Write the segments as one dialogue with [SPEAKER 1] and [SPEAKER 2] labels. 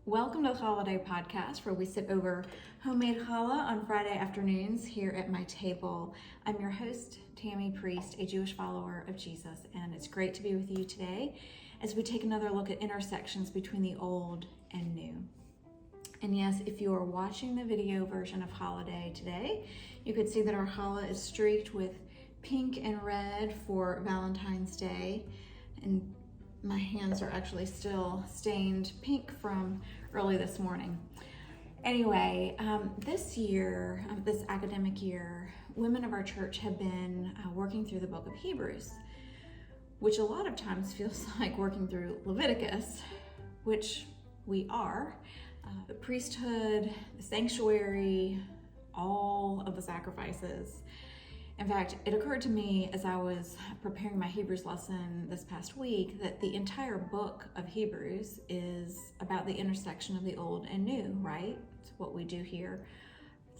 [SPEAKER 1] Welcome to the Holiday Podcast, where we sit over homemade challah on Friday afternoons here at my table. I'm your host, Tammy Priest, a Jewish follower of Jesus, and it's great to be with you today as we take another look at intersections between the old and new. And yes, if you are watching the video version of Holiday today, you could see that our challah is streaked with pink and red for Valentine's Day, and my hands are actually still stained pink from early this morning. Anyway, this year, this academic year, women of our church have been working through the book of Hebrews, which a lot of times feels like working through Leviticus, which we are. The priesthood, the sanctuary, all of the sacrifices. In fact, it occurred to me as I was preparing my Hebrews lesson this past week that the entire book of Hebrews is about the intersection of the old and new, right? It's what we do here,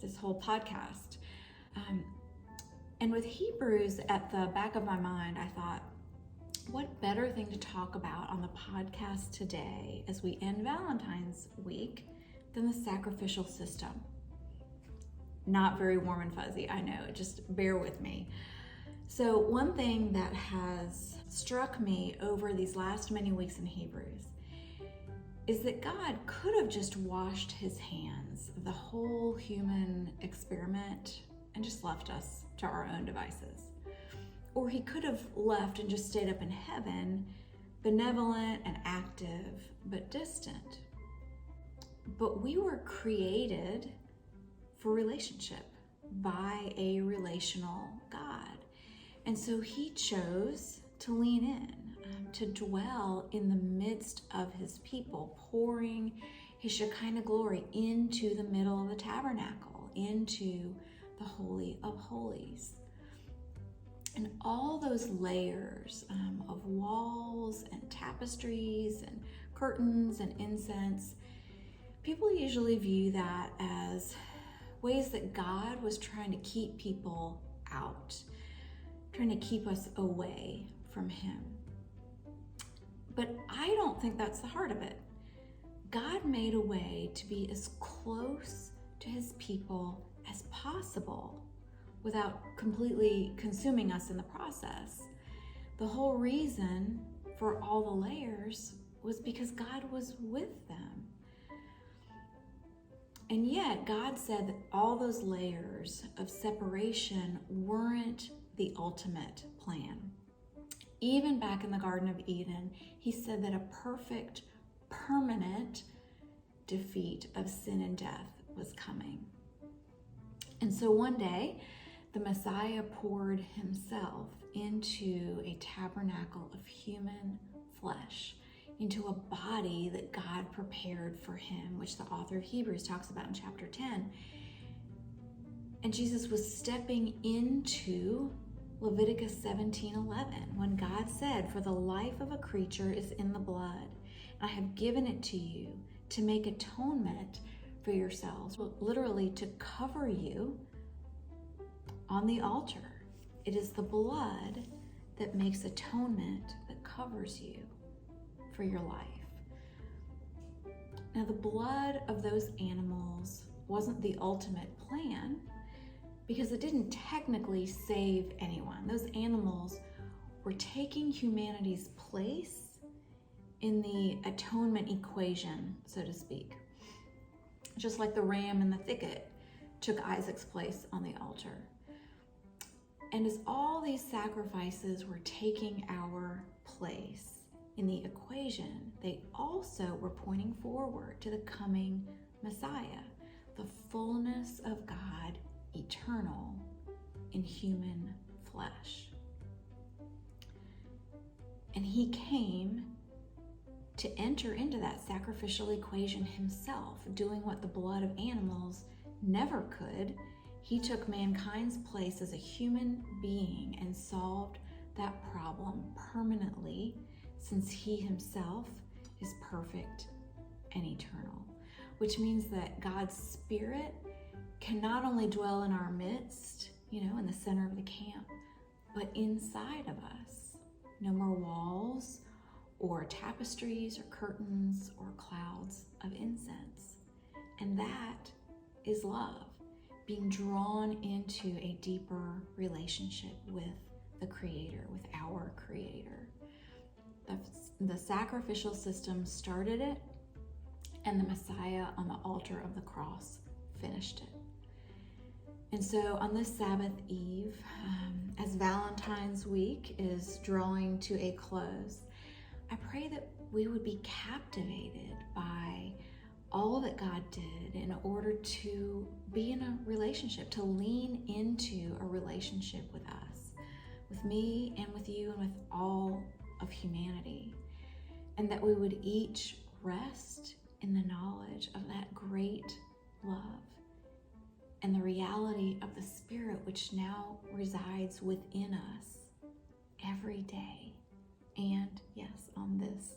[SPEAKER 1] this whole podcast. And with Hebrews at the back of my mind, I thought, what better thing to talk about on the podcast today as we end Valentine's week than the sacrificial system? Not very warm and fuzzy, I know, just bear with me. So one thing that has struck me over these last many weeks in Hebrews is that God could have just washed his hands of the whole human experiment and just left us to our own devices. Or he could have left and just stayed up in heaven, benevolent and active, but distant. But we were created for relationship by a relational God. And so he chose to lean in, to dwell in the midst of his people, pouring his Shekinah glory into the middle of the tabernacle, into the Holy of Holies. And all those layers of walls and tapestries and curtains and incense, people usually view that as ways that God was trying to keep people out, trying to keep us away from him. But I don't think that's the heart of it. God made a way to be as close to his people as possible without completely consuming us in the process. The whole reason for all the layers was because God was with them. And yet, God said that all those layers of separation weren't the ultimate plan. Even back in the Garden of Eden, he said that a perfect, permanent defeat of sin and death was coming. And so one day, the Messiah poured himself into a tabernacle of human flesh, into a body that God prepared for him, which the author of Hebrews talks about in chapter 10. And Jesus was stepping into Leviticus 17:11, when God said, "For the life of a creature is in the blood, and I have given it to you to make atonement for yourselves," literally to cover you on the altar. It is the blood that makes atonement, that covers you for your life. Now, the blood of those animals wasn't the ultimate plan because it didn't technically save anyone. Those animals were taking humanity's place in the atonement equation, so to speak. Just like the ram in the thicket took Isaac's place on the altar. And as all these sacrifices were taking our place in the equation, they also were pointing forward to the coming Messiah, the fullness of God, eternal in human flesh. And he came to enter into that sacrificial equation himself, doing what the blood of animals never could. He took mankind's place as a human being and solved that problem permanently, since he himself is perfect and eternal, which means that God's Spirit can not only dwell in our midst, in the center of the camp, but inside of us. No more walls or tapestries or curtains or clouds of incense. And that is love, being drawn into a deeper relationship with the Creator, with our Creator. The sacrificial system started it, and the Messiah on the altar of the cross finished it. And so on this Sabbath Eve, as Valentine's week is drawing to a close, I pray that we would be captivated by all that God did in order to be in a relationship, to lean into a relationship with us, with me and with you and with all of humanity, and that we would each rest in the knowledge of that great love and the reality of the Spirit which now resides within us every day, and yes, on this